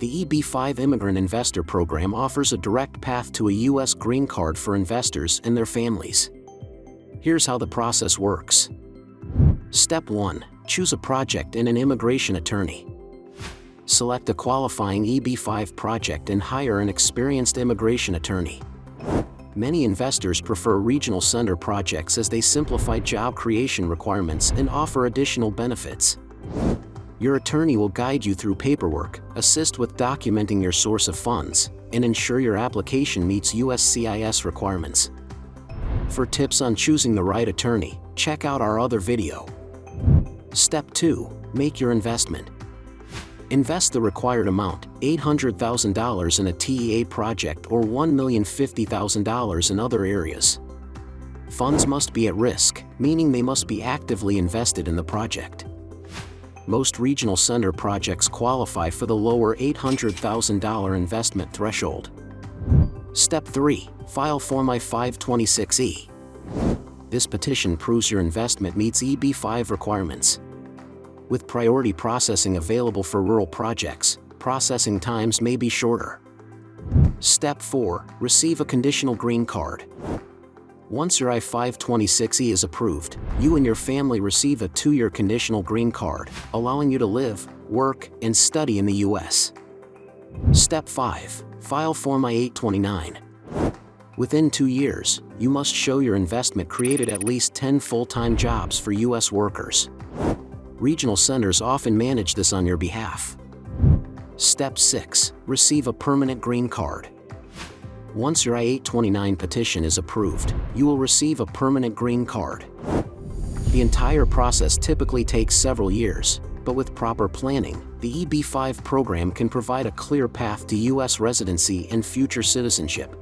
The EB-5 Immigrant Investor Program offers a direct path to a U.S. green card for investors and their families. Here's how the process works. Step 1. Choose a project and an immigration attorney. Select a qualifying EB-5 project and hire an experienced immigration attorney. Many investors prefer regional center projects as they simplify job creation requirements and offer additional benefits. Your attorney will guide you through paperwork, assist with documenting your source of funds, and ensure your application meets USCIS requirements. For tips on choosing the right attorney, check out our other video. Step 2. Make your investment. Invest the required amount, $800,000 in a TEA project or $1,050,000 in other areas. Funds must be at risk, meaning they must be actively invested in the project. Most regional center projects qualify for the lower $800,000 investment threshold. Step 3. File Form I-526E. This petition proves your investment meets EB-5 requirements. With priority processing available for rural projects, processing times may be shorter. Step 4. Receive a conditional green card. Once your I-526E is approved, you and your family receive a 2-year conditional green card, allowing you to live, work, and study in the U.S. Step 5. File Form I-829. Within 2 years, you must show your investment created at least 10 full-time jobs for U.S. workers. Regional centers often manage this on your behalf. Step 6. Receive a permanent green card. Once your I-829 petition is approved, you will receive a permanent green card. The entire process typically takes several years, but with proper planning, the EB-5 program can provide a clear path to U.S. residency and future citizenship.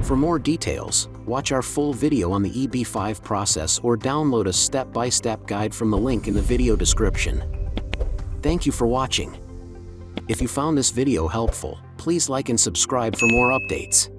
For more details, watch our full video on the EB-5 process or download a step-by-step guide from the link in the video description. Thank you for watching. If you found this video helpful, please like and subscribe for more updates.